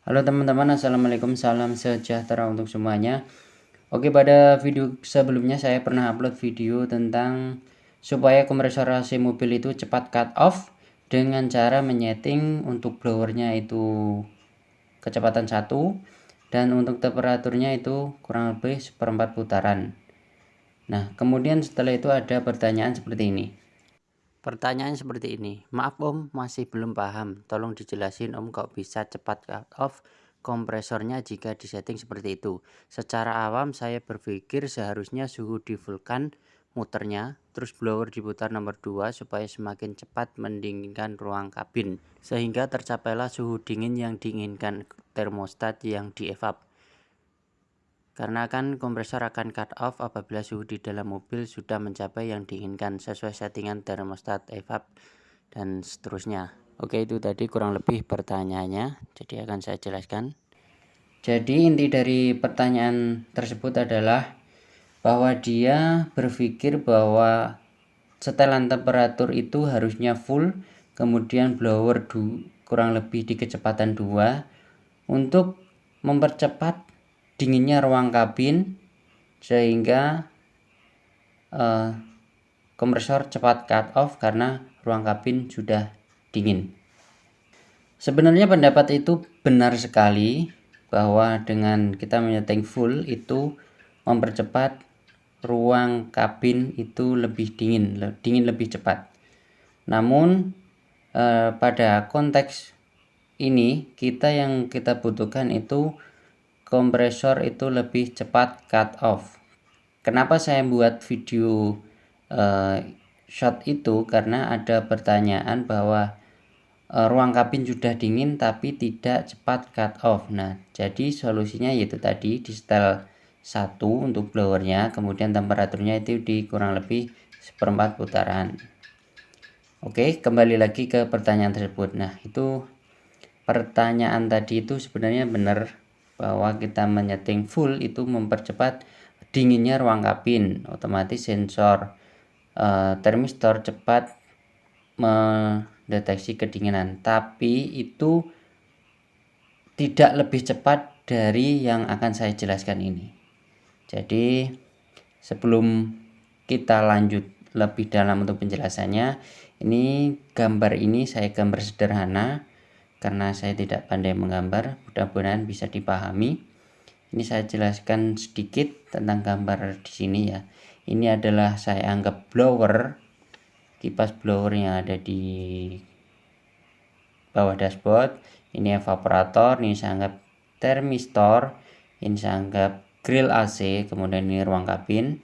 Halo teman-teman, assalamualaikum, salam sejahtera untuk semuanya. Oke, pada video sebelumnya saya pernah upload video tentang supaya kompresor AC mobil itu cepat cut off dengan cara menyeting untuk blowernya itu kecepatan 1 dan untuk temperaturnya itu kurang lebih 1/4 putaran. Nah, kemudian setelah itu ada pertanyaan seperti ini. Pertanyaan seperti ini, maaf Om, masih belum paham. Tolong dijelasin Om kok bisa cepat cut off kompresornya jika disetting seperti itu. Secara awam saya berpikir seharusnya suhu di vulkan muternya, terus blower diputar nomor 2 supaya semakin cepat mendinginkan ruang kabin. Sehingga tercapailah suhu dingin yang diinginkan termostat yang di-evap. Karena kan kompresor akan cut off apabila suhu di dalam mobil sudah mencapai yang diinginkan sesuai settingan termostat evap dan seterusnya. Oke, itu tadi kurang lebih pertanyaannya, jadi akan saya jelaskan. Jadi inti dari pertanyaan tersebut adalah bahwa dia berpikir bahwa setelan temperatur itu harusnya full, kemudian blower kurang lebih di kecepatan 2 untuk mempercepat dinginnya ruang kabin sehingga kompresor cepat cut off karena ruang kabin sudah dingin. Sebenarnya pendapat itu benar sekali bahwa dengan kita menyeting full itu mempercepat ruang kabin itu lebih dingin lebih cepat. Namun pada konteks ini yang kita butuhkan itu kompresor itu lebih cepat cut off. Kenapa saya buat video shot itu? Karena ada pertanyaan bahwa ruang kabin sudah dingin tapi tidak cepat cut off. Nah, jadi solusinya yaitu tadi di setel 1 untuk blowernya, kemudian temperaturnya itu di kurang lebih 1/4 putaran. Oke, kembali lagi ke pertanyaan tersebut. Nah, itu pertanyaan tadi itu sebenarnya benar bahwa kita menyeting full itu mempercepat dinginnya ruang kabin, otomatis sensor termistor cepat mendeteksi kedinginan, tapi itu tidak lebih cepat dari yang akan saya jelaskan ini. Jadi sebelum kita lanjut lebih dalam untuk penjelasannya, ini saya gambar sederhana karena saya tidak pandai menggambar, mudah-mudahan bisa dipahami. Ini saya jelaskan sedikit tentang gambar di sini ya. Ini adalah saya anggap blower, kipas blower yang ada di bawah dashboard. Ini evaporator, ini saya anggap termistor, ini saya anggap grill AC, kemudian ini ruang kabin.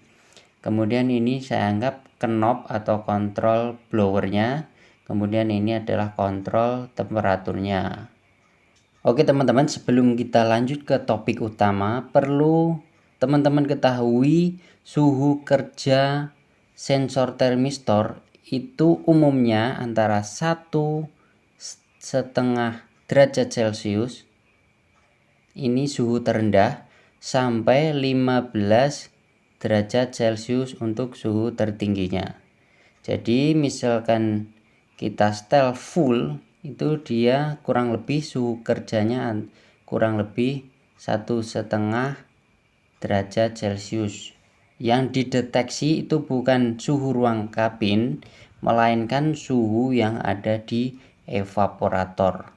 Kemudian ini saya anggap knob atau kontrol blowernya. Kemudian ini adalah kontrol temperaturnya. Oke teman-teman, sebelum kita lanjut ke topik utama, perlu teman-teman ketahui suhu kerja sensor termistor itu umumnya antara 1,5 derajat Celcius, ini suhu terendah, sampai 15 derajat Celcius untuk suhu tertingginya. Jadi misalkan kita setel full, itu dia kurang lebih suhu kerjanya kurang lebih 1,5 derajat Celcius. Yang dideteksi itu bukan suhu ruang kabin, melainkan suhu yang ada di evaporator.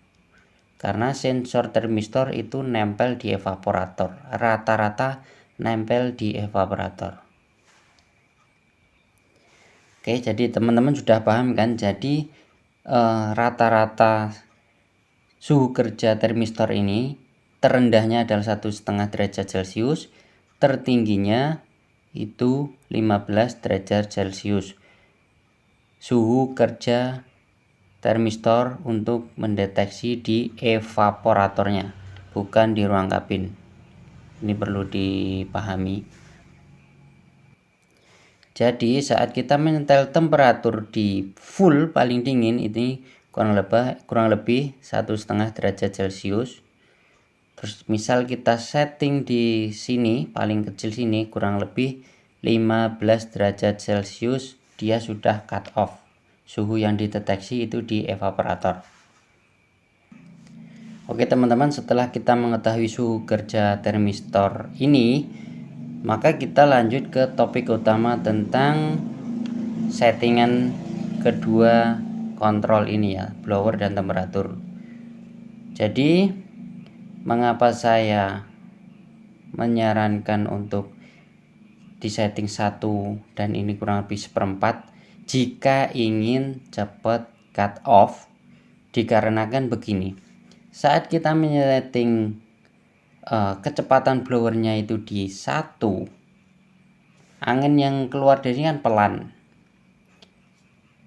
Karena sensor termistor itu nempel di evaporator, rata-rata nempel di evaporator. Oke, jadi teman-teman sudah paham kan? Jadi rata-rata suhu kerja termistor ini terendahnya adalah 1,5 derajat Celcius, tertingginya itu 15 derajat Celcius. Suhu kerja termistor untuk mendeteksi di evaporatornya, bukan di ruang kabin. Ini perlu dipahami. Jadi saat kita menyetel temperatur di full paling dingin ini kurang lebih 1,5 derajat Celcius. Terus misal kita setting di sini paling kecil sini kurang lebih 15 derajat Celcius, dia sudah cut off. Suhu yang dideteksi itu di evaporator. Oke teman-teman, setelah kita mengetahui suhu kerja termistor ini, maka kita lanjut ke topik utama tentang settingan kedua kontrol ini ya, blower dan temperatur. Jadi mengapa saya menyarankan untuk di setting 1 dan ini kurang lebih 1/4 jika ingin cepat cut off? Dikarenakan begini, saat kita menyeting kecepatan blowernya itu di 1, angin yang keluar dari kan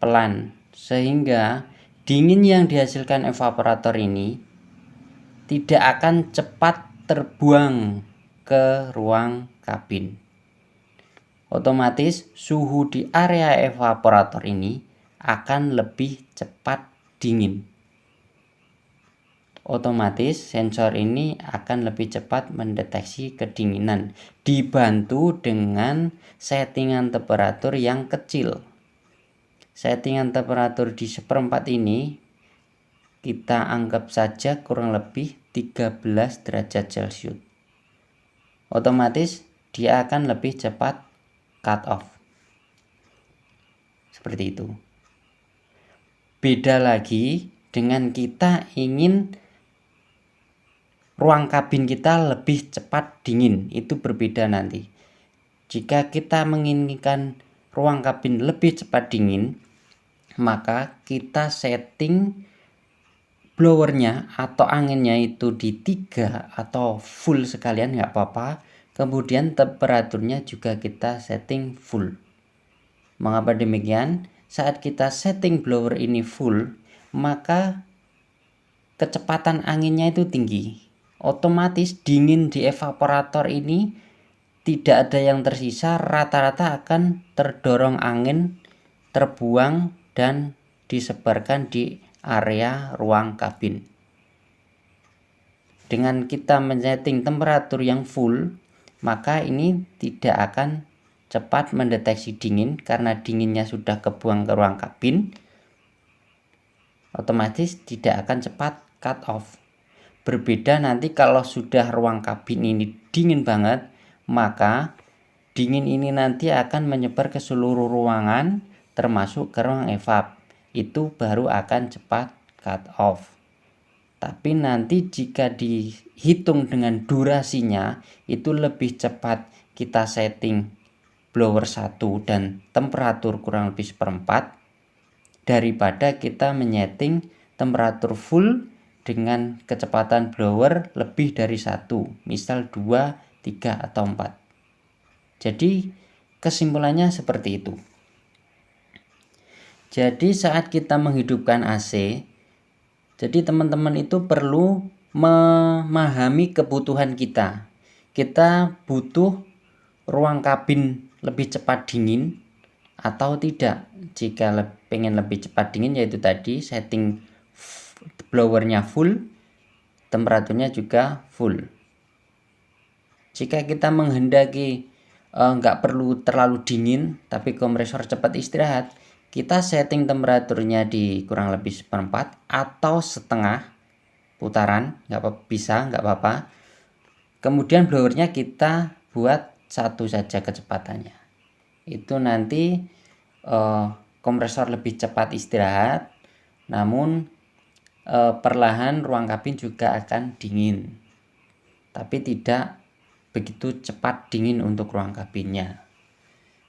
pelan, sehingga dingin yang dihasilkan evaporator ini tidak akan cepat terbuang ke ruang kabin. Otomatis suhu di area evaporator ini akan lebih cepat dingin. Otomatis sensor ini akan lebih cepat mendeteksi kedinginan, dibantu dengan settingan temperatur yang kecil. Settingan temperatur di 1/4 ini kita anggap saja kurang lebih 13 derajat Celcius. Otomatis dia akan lebih cepat cut off. Seperti itu. Beda lagi dengan kita ingin ruang kabin kita lebih cepat dingin, itu berbeda nanti. Jika kita menginginkan ruang kabin lebih cepat dingin, maka kita setting blowernya atau anginnya itu di 3 atau full sekalian nggak apa-apa. Kemudian temperaturnya juga kita setting full. Mengapa demikian? Saat kita setting blower ini full, maka kecepatan anginnya itu tinggi. Otomatis dingin di evaporator ini tidak ada yang tersisa, rata-rata akan terdorong angin, terbuang dan disebarkan di area ruang kabin. Dengan kita men-setting temperatur yang full, maka ini tidak akan cepat mendeteksi dingin karena dinginnya sudah kebuang ke ruang kabin. Otomatis tidak akan cepat cut off. Berbeda nanti kalau sudah ruang kabin ini dingin banget, maka dingin ini nanti akan menyebar ke seluruh ruangan termasuk ke ruang evap. Itu baru akan cepat cut off. Tapi nanti jika dihitung dengan durasinya, itu lebih cepat kita setting blower 1 dan temperatur kurang lebih 1/4 daripada kita menyeting temperatur full dengan kecepatan blower lebih dari 1, misal 2, 3, atau 4. Jadi kesimpulannya seperti itu. Jadi saat kita menghidupkan AC, jadi teman-teman itu perlu memahami kebutuhan kita. Kita butuh ruang kabin lebih cepat dingin atau tidak. Jika pengen lebih cepat dingin, yaitu tadi setting blowernya full, temperaturnya juga full. Jika kita menghendaki nggak perlu terlalu dingin tapi kompresor cepat istirahat, kita setting temperaturnya di kurang lebih 1/4 atau setengah putaran, nggak apa-apa. Kemudian blowernya kita buat 1 saja kecepatannya. Itu nanti kompresor lebih cepat istirahat, namun perlahan ruang kabin juga akan dingin, tapi tidak begitu cepat dingin untuk ruang kabinnya.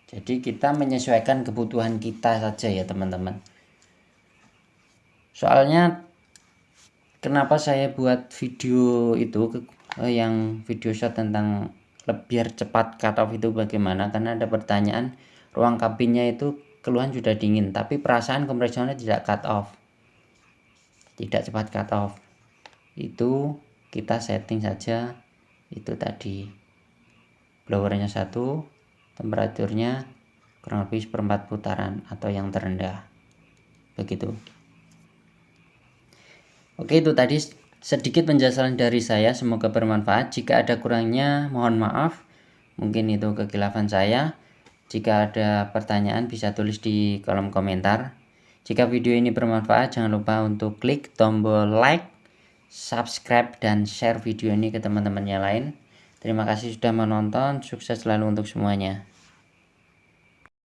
Jadi kita menyesuaikan kebutuhan kita saja ya teman-teman. Soalnya kenapa saya buat video itu yang video shot tentang biar cepat cut off itu bagaimana, karena ada pertanyaan ruang kabinnya itu keluhan sudah dingin tapi perasaan kompresornya tidak cut off, tidak cepat cut off. Itu kita setting saja itu tadi, blowernya 1, temperaturnya kurang lebih 1/4 putaran atau yang terendah, begitu. Oke, itu tadi sedikit penjelasan dari saya, semoga bermanfaat. Jika ada kurangnya mohon maaf, mungkin itu kekhilafan saya. Jika ada pertanyaan bisa tulis di kolom komentar. Jika video ini bermanfaat, jangan lupa untuk klik tombol like subscribe dan share video ini ke teman-temannya lain. Terima kasih sudah menonton, sukses selalu untuk semuanya.